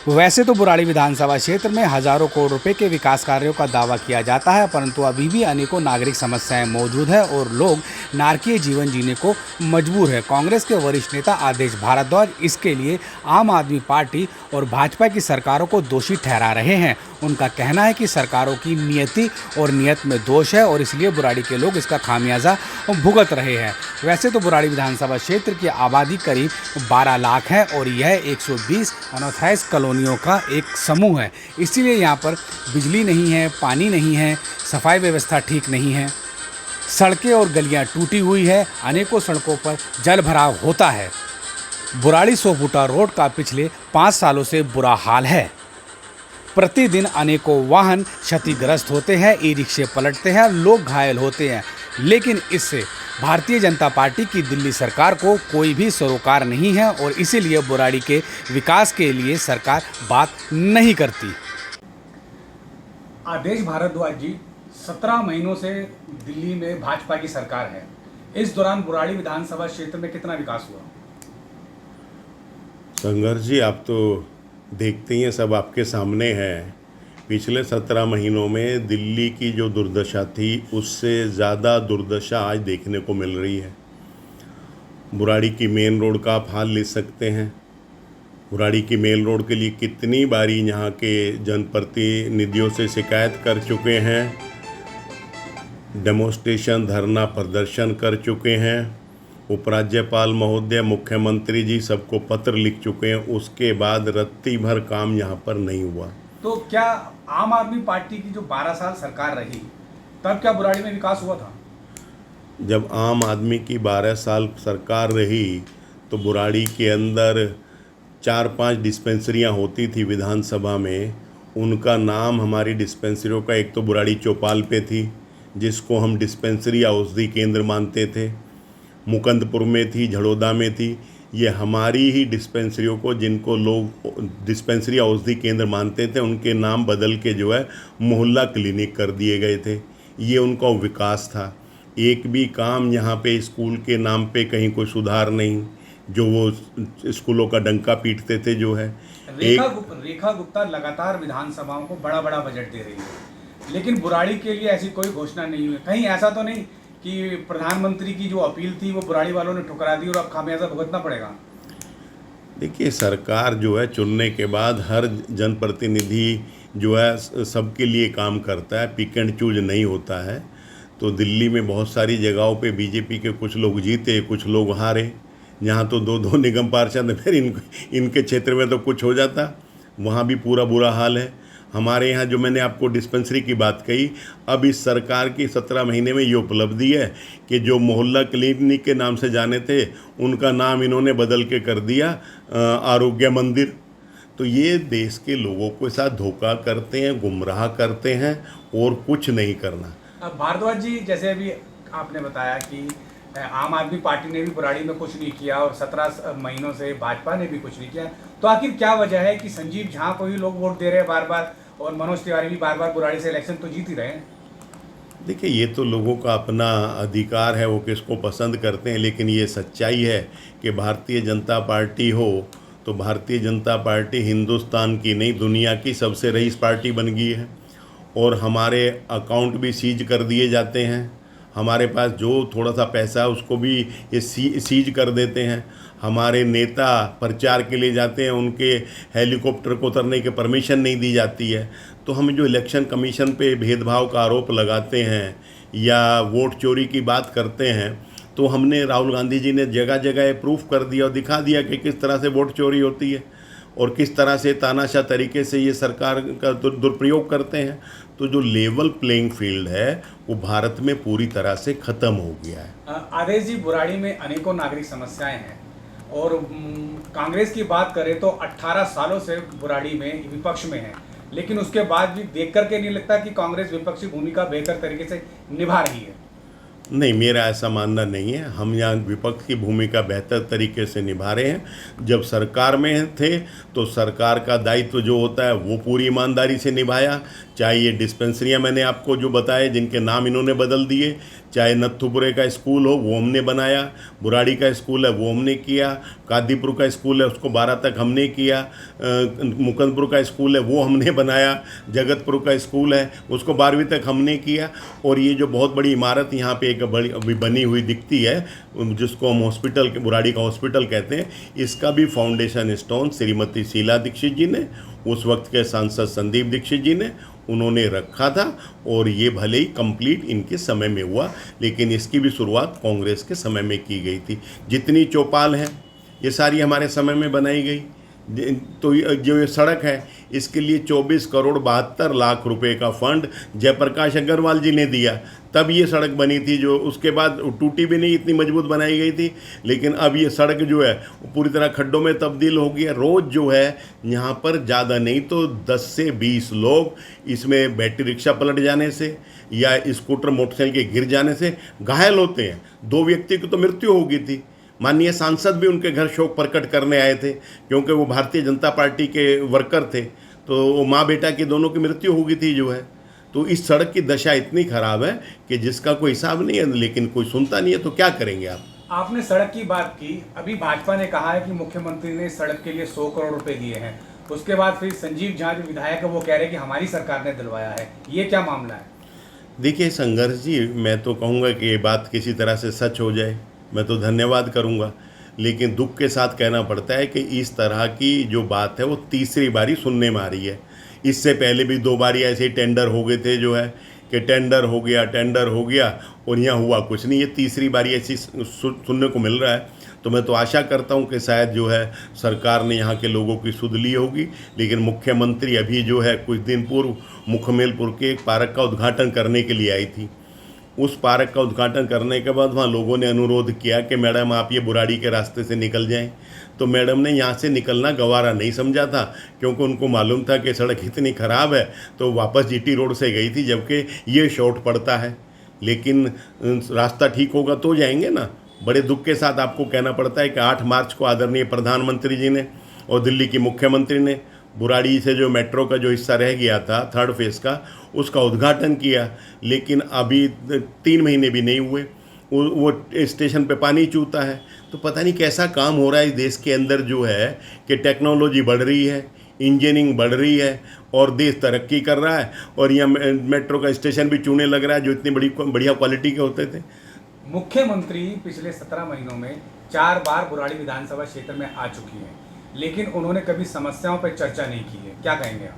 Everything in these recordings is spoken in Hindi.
वैसे तो बुराड़ी विधानसभा क्षेत्र में हजारों करोड़ रुपए के विकास कार्यों का दावा किया जाता है, परंतु अभी भी अनेकों नागरिक समस्याएं मौजूद है और लोग नारकीय जीवन जीने को मजबूर है। कांग्रेस के वरिष्ठ नेता आदेश भारद्वाज इसके लिए आम आदमी पार्टी और भाजपा की सरकारों को दोषी ठहरा रहे हैं। उनका कहना है कि सरकारों की नीति और नीयत में दोष है और इसलिए बुराड़ी के लोग इसका खामियाजा भुगत रहे हैं। वैसे तो बुराड़ी विधानसभा क्षेत्र की आबादी करीब 12 लाख है और यह 120 अनऑथराइज्ड कॉलोनियों का एक समूह है। इसीलिए यहाँ पर बिजली नहीं है, पानी नहीं है, सफाई व्यवस्था ठीक नहीं है, सड़कें और गलियाँ टूटी हुई है, अनेकों सड़कों पर जल भराव होता है। बुराड़ी सोपुटा रोड का पिछले 5 सालों से बुरा हाल है। प्रतिदिन अनेकों वाहन क्षतिग्रस्त होते हैं, ई रिक्शे पलटते हैं, लोग घायल होते हैं, लेकिन इससे भारतीय जनता पार्टी की दिल्ली सरकार को कोई भी सरोकार नहीं है और इसीलिए बुराड़ी के विकास के लिए सरकार बात नहीं करती। आदेश भारद्वाज जी, 17 महीनों से दिल्ली में भाजपा की सरकार है। इस दौरान बुराड़ी विधानसभा क्षेत्र में कितना विकास हुआ? संघर्ष जी, आप तो देखते ही हैं, सब आपके सामने है। पिछले 17 महीनों में दिल्ली की जो दुर्दशा थी उससे ज़्यादा दुर्दशा आज देखने को मिल रही है। बुराड़ी की मेन रोड का आप हाल ले सकते हैं। बुराड़ी की मेन रोड के लिए कितनी बारी यहाँ के जनप्रतिनिधियों से शिकायत कर चुके हैं, डेमोन्स्ट्रेशन धरना प्रदर्शन कर चुके हैं, उपराज्यपाल महोदय, मुख्यमंत्री जी सबको पत्र लिख चुके हैं। उसके बाद रत्ती भर काम यहाँ पर नहीं हुआ। तो क्या आम आदमी पार्टी की जो 12 साल सरकार रही तब क्या बुराड़ी में विकास हुआ था? जब आम आदमी की 12 साल सरकार रही तो बुराड़ी के अंदर 4-5 डिस्पेंसरियाँ होती थी विधानसभा में। उनका नाम हमारी डिस्पेंसरियों का, एक तो बुराड़ी चौपाल पे थी जिसको हम डिस्पेंसरी औषधि केंद्र मानते थे, मुकंदपुर में थी, झड़ोदा में थी। ये हमारी ही डिस्पेंसरियों को, जिनको लोग डिस्पेंसरी औषधि केंद्र मानते थे, उनके नाम बदल के जो है मोहल्ला क्लिनिक कर दिए गए थे। ये उनका विकास था। एक भी काम यहाँ पे स्कूल के नाम पे कहीं कोई सुधार नहीं, जो वो स्कूलों का डंका पीटते थे जो है। रेखा गुप्ता लगातार विधानसभाओं को बड़ा बड़ा बजट दे रही है, लेकिन बुराड़ी के लिए ऐसी कोई घोषणा नहीं हुई। कहीं ऐसा तो नहीं कि प्रधानमंत्री की जो अपील थी वो बुराड़ी वालों ने ठुकरा दी और अब खामियाजा भुगतना पड़ेगा? देखिए, सरकार जो है चुनने के बाद हर जनप्रतिनिधि जो है सबके लिए काम करता है, पिक एंड चूज नहीं होता है। तो दिल्ली में बहुत सारी जगहों पे बीजेपी के कुछ लोग जीते, कुछ लोग हारे। यहाँ तो 2-2 निगम पार्षद हैं, फिर इनके क्षेत्र में तो कुछ हो जाता, वहाँ भी पूरा बुरा हाल है। हमारे यहाँ जो मैंने आपको डिस्पेंसरी की बात कही, अब इस सरकार की 17 महीने में ये उपलब्धि है कि जो मोहल्ला क्लिनिक के नाम से जाने थे उनका नाम इन्होंने बदल के कर दिया आरोग्य मंदिर। तो ये देश के लोगों के साथ धोखा करते हैं, गुमराह करते हैं और कुछ नहीं करना। अब भारद्वाज जी, जैसे अभी आपने बताया कि आम आदमी पार्टी ने भी बुराड़ी में कुछ नहीं किया और 17 महीनों से भाजपा ने भी कुछ नहीं किया, तो आखिर क्या वजह है कि संजीव झा को ही लोग वोट दे रहे हैं बार बार और मनोज तिवारी भी बार बार बुराड़ी से इलेक्शन तो जीत ही रहे हैं? देखिए, ये तो लोगों का अपना अधिकार है, वो किसको पसंद करते हैं, लेकिन ये सच्चाई है कि भारतीय जनता पार्टी हो तो भारतीय जनता पार्टी हिंदुस्तान की नहीं, दुनिया की सबसे रईस पार्टी बन गई है। और हमारे अकाउंट भी सीज कर दिए जाते हैं। हमारे पास जो थोड़ा सा पैसा है उसको भी ये सीज कर देते हैं। हमारे नेता प्रचार के लिए जाते हैं, उनके हेलीकॉप्टर को उतरने की परमिशन नहीं दी जाती है। तो हम जो इलेक्शन कमीशन पे भेदभाव का आरोप लगाते हैं या वोट चोरी की बात करते हैं, तो हमने, राहुल गांधी जी ने जगह जगह प्रूफ कर दिया और दिखा दिया कि किस तरह से वोट चोरी होती है और किस तरह से तानाशाह तरीके से ये सरकार का दुरुपयोग करते हैं। तो जो लेवल प्लेइंग फील्ड है वो भारत में पूरी तरह से ख़त्म हो गया है। आदेश जी, बुराड़ी में अनेकों नागरिक समस्याएं हैं और कांग्रेस की बात करें तो 18 सालों से बुराड़ी में विपक्ष में है, लेकिन उसके बाद भी देख करके नहीं लगता कि कांग्रेस विपक्षी भूमिका बेहतर तरीके से निभा रही है। नहीं, मेरा ऐसा मानना नहीं है। हम यहाँ विपक्ष की भूमिका बेहतर तरीके से निभा रहे हैं। जब सरकार में थे तो सरकार का दायित्व जो होता है वो पूरी ईमानदारी से निभाया। चाहे ये डिस्पेंसरियाँ मैंने आपको जो बताए जिनके नाम इन्होंने बदल दिए, चाहे नत्थुपुरे का स्कूल हो वो हमने बनाया, बुराड़ी का स्कूल है वो हमने किया, कादीपुर का स्कूल है उसको 12 तक हमने किया, मुकंदपुर का स्कूल है वो हमने बनाया, जगतपुर का स्कूल है उसको 12वीं तक हमने किया। और ये जो बहुत बड़ी इमारत यहाँ पे एक बड़ी अभी बनी हुई दिखती है जिसको हम हॉस्पिटल के बुराड़ी का हॉस्पिटल कहते हैं, इसका भी फाउंडेशन स्टोन श्रीमती शीला दीक्षित जी ने, उस वक्त के सांसद संदीप दीक्षित जी ने, उन्होंने रखा था। और ये भले ही कंप्लीट इनके समय में हुआ लेकिन इसकी भी शुरुआत कांग्रेस के समय में की गई थी। जितनी चौपाल हैं ये सारी हमारे समय में बनाई गई। तो जो ये सड़क है इसके लिए 24 करोड़ 72 लाख रुपए का फंड जयप्रकाश अग्रवाल जी ने दिया, तब ये सड़क बनी थी। जो उसके बाद टूटी भी नहीं, इतनी मजबूत बनाई गई थी। लेकिन अब ये सड़क जो है वो पूरी तरह खड्डों में तब्दील हो गई है। रोज़ जो है यहाँ पर ज़्यादा नहीं तो 10 से 20 लोग इसमें बैटरी रिक्शा पलट जाने से या स्कूटर मोटरसाइकिल के गिर जाने से घायल होते हैं। 2 व्यक्ति की तो मृत्यु हो गई थी। माननीय सांसद भी उनके घर शोक प्रकट करने आए थे क्योंकि वो भारतीय जनता पार्टी के वर्कर थे, तो माँ बेटा की दोनों की मृत्यु हो गई थी जो है। तो इस सड़क की दशा इतनी खराब है कि जिसका कोई हिसाब नहीं है, लेकिन कोई सुनता नहीं है, तो क्या करेंगे आप। आपने सड़क की बात की, अभी भाजपा ने कहा है कि मुख्यमंत्री ने सड़क के लिए 100 करोड़ रुपए दिए हैं। उसके बाद फिर संजीव झा जो विधायक है वो कह रहे हैं कि हमारी सरकार ने दिलवाया है। ये क्या मामला है? देखिए संघर्ष जी, मैं तो कहूँगा कि ये बात किसी तरह से सच हो जाए, मैं तो धन्यवाद करूँगा। लेकिन दुख के साथ कहना पड़ता है कि इस तरह की जो बात है वो तीसरी बारी सुनने में आ रही है। इससे पहले भी 2 बारी ऐसे ही टेंडर हो गए थे जो है कि टेंडर हो गया और यहाँ हुआ कुछ नहीं। ये तीसरी बारी ऐसी सुनने को मिल रहा है। तो मैं तो आशा करता हूँ कि शायद जो है सरकार ने यहाँ के लोगों की सुध ली होगी। लेकिन मुख्यमंत्री अभी जो है कुछ दिन पूर्व मुखमेलपुर के एक पार्क का उद्घाटन करने के लिए आई थी। उस पार्क का उद्घाटन करने के बाद वहाँ लोगों ने अनुरोध किया कि मैडम आप ये बुराड़ी के रास्ते से निकल जाएं। तो मैडम ने यहाँ से निकलना गवारा नहीं समझा था क्योंकि उनको मालूम था कि सड़क इतनी ख़राब है, तो वापस जीटी रोड से गई थी, जबकि ये शॉर्ट पड़ता है। लेकिन रास्ता ठीक होगा तो जाएंगे ना। बड़े दुख के साथ आपको कहना पड़ता है कि 8 मार्च को आदरणीय प्रधानमंत्री जी ने और दिल्ली की मुख्यमंत्री ने बुराड़ी से जो मेट्रो का जो हिस्सा रह गया था 3rd फेज़ का, उसका उद्घाटन किया। लेकिन अभी 3 महीने भी नहीं हुए, वो स्टेशन पे पानी चूता है। तो पता नहीं कैसा काम हो रहा है इस देश के अंदर जो है कि टेक्नोलॉजी बढ़ रही है, इंजीनियरिंग बढ़ रही है और देश तरक्की कर रहा है, और यहाँ मेट्रो का स्टेशन भी चूने लग रहा है जो इतनी बढ़िया क्वालिटी के होते थे। मुख्यमंत्री पिछले 17 महीनों में 4 बार बुराड़ी विधानसभा क्षेत्र में आ चुकी हैं, लेकिन उन्होंने कभी समस्याओं पर चर्चा नहीं की है। क्या कहेंगे आप?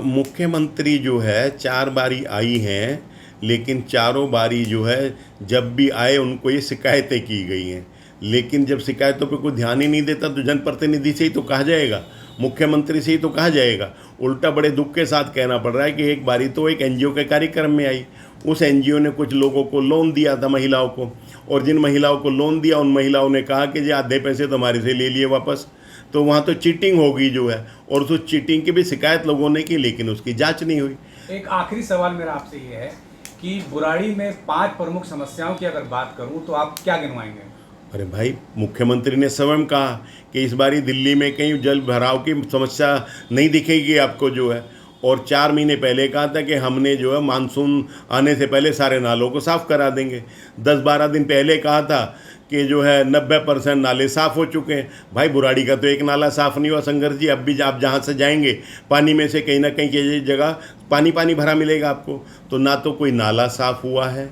मुख्यमंत्री जो है 4 बारी आई हैं, लेकिन चारों बारी जो है जब भी आए उनको ये शिकायतें की गई हैं। लेकिन जब शिकायतों पे कोई ध्यान ही नहीं देता तो जनप्रतिनिधि से ही तो कहा जाएगा, मुख्यमंत्री से ही तो कहा जाएगा। उल्टा बड़े दुख के साथ कहना पड़ रहा है कि एक बारी तो एक एनजीओ के कार्यक्रम में आई, उस एनजीओ ने कुछ लोगों को लोन दिया था, महिलाओं को, और जिन महिलाओं को लोन दिया उन महिलाओं ने कहा कि जी आधे पैसे तुम्हारे से ले लिए वापस। तो वहाँ तो चीटिंग होगी जो है, और उस चीटिंग की भी शिकायत लोगों ने की, लेकिन उसकी जांच नहीं हुई। एक आखिरी सवाल मेरा आपसे ये है कि बुराड़ी में 5 प्रमुख समस्याओं की अगर बात करूँ तो आप क्या गिनवाएंगे? अरे भाई, मुख्यमंत्री ने स्वयं कहा कि इस बारी दिल्ली में कहीं जल भराव की समस्या नहीं दिखेगी आपको जो है, और 4 महीने पहले कहा था कि हमने जो है मानसून आने से पहले सारे नालों को साफ़ करा देंगे। 10-12 दिन पहले कहा था कि जो है 90% नाले साफ़ हो चुके हैं। भाई बुराड़ी का तो एक नाला साफ़ नहीं हुआ संघर्ष जी। अब भी आप जहाँ से जाएंगे पानी में से कहीं ना कहीं की जगह पानी भरा मिलेगा आपको। तो ना तो कोई नाला साफ़ हुआ है,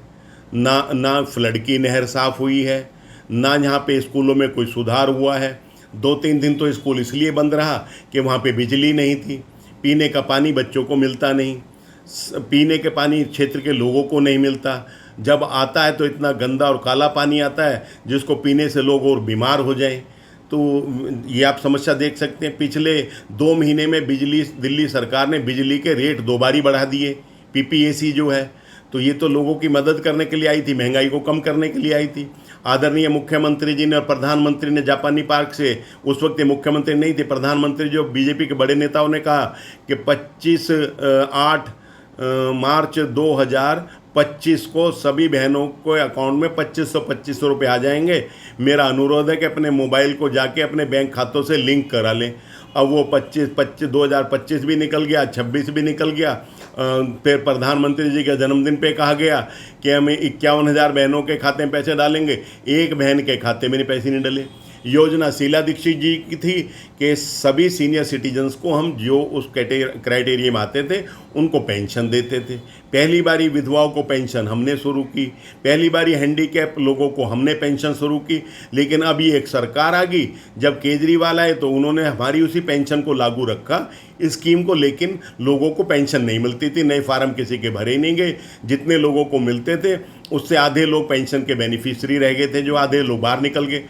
ना फ्लड की नहर साफ़ हुई है, ना यहाँ पे स्कूलों में कोई सुधार हुआ है। 2-3 दिन तो स्कूल इसलिए बंद रहा कि वहाँ पे बिजली नहीं थी, पीने का पानी बच्चों को मिलता नहीं, पीने के पानी क्षेत्र के लोगों को नहीं मिलता। जब आता है तो इतना गंदा और काला पानी आता है जिसको पीने से लोग और बीमार हो जाएं। तो ये आप समस्या देख सकते हैं। पिछले 2 महीने में दिल्ली सरकार ने बिजली के रेट 2 बारी बढ़ा दिए, पीपीएसी जो है। तो ये तो लोगों की मदद करने के लिए आई थी, महंगाई को कम करने के लिए आई थी। आदरणीय मुख्यमंत्री जी ने और प्रधानमंत्री ने जापानी पार्क से, उस वक्त ये मुख्यमंत्री नहीं थे, प्रधानमंत्री जो बीजेपी के बड़े नेताओं ने कहा कि 8 मार्च 2025 को सभी बहनों को अकाउंट में 2500 रुपये आ जाएंगे। मेरा अनुरोध है कि अपने मोबाइल को जाके अपने बैंक खातों से लिंक करा लें। अब वो 2025 भी निकल गया, 26 भी निकल गया। फिर प्रधानमंत्री जी के जन्मदिन पे कहा गया कि हम 51,000 बहनों के खाते में पैसे डालेंगे, एक बहन के खाते में पैसे नहीं डले। योजना शीला दीक्षित जी की थी कि सभी सीनियर सिटीजन्स को हम जो उस क्राइटेरिया में आते थे उनको पेंशन देते थे। पहली बारी विधवाओं को पेंशन हमने शुरू की, पहली बारी हैंडीकैप लोगों को हमने पेंशन शुरू की। लेकिन अब ये एक सरकार आ गई, जब केजरीवाल आए तो उन्होंने हमारी उसी पेंशन को लागू रखा स्कीम को, लेकिन लोगों को पेंशन नहीं मिलती थी, नए फार्म किसी के भरे नहीं गए। जितने लोगों को मिलते थे उससे आधे लोग पेंशन के बेनिफिशियरी रह गए थे, जो आधे लोग बाहर निकल गए।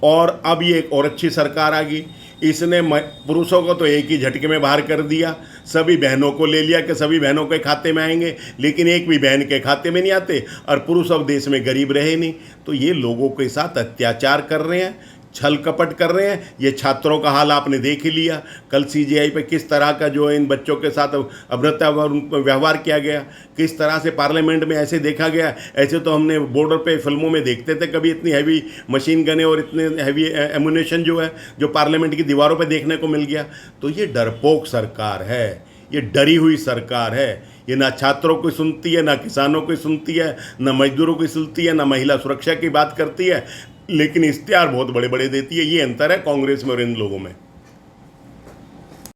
और अब ये एक और अच्छी सरकार आ गई, इसने पुरुषों को तो एक ही झटके में बाहर कर दिया, सभी बहनों को ले लिया कि सभी बहनों के खाते में आएंगे, लेकिन एक भी बहन के खाते में नहीं आते, और पुरुष अब देश में गरीब रहे नहीं। तो ये लोगों के साथ अत्याचार कर रहे हैं, छल कपट कर रहे हैं। ये छात्रों का हाल आपने देख ही लिया, कल सीजीआई पे किस तरह का जो है इन बच्चों के साथ अभद्रता व्यवहार किया गया, किस तरह से पार्लियामेंट में ऐसे देखा गया। ऐसे तो हमने बॉर्डर पे फिल्मों में देखते थे, कभी इतनी हैवी मशीन गने और इतने हैवी एमुनेशन जो है जो पार्लियामेंट की दीवारों पे देखने को मिल गया। तो ये डरपोक सरकार है, ये डरी हुई सरकार है। ये ना छात्रों को सुनती है, ना किसानों को सुनती है, ना मजदूरों को सुनती है, ना महिला सुरक्षा की बात करती है, लेकिन इश्तेहार बहुत बड़े बड़े देती है। ये अंतर है कांग्रेस में और इन लोगों में।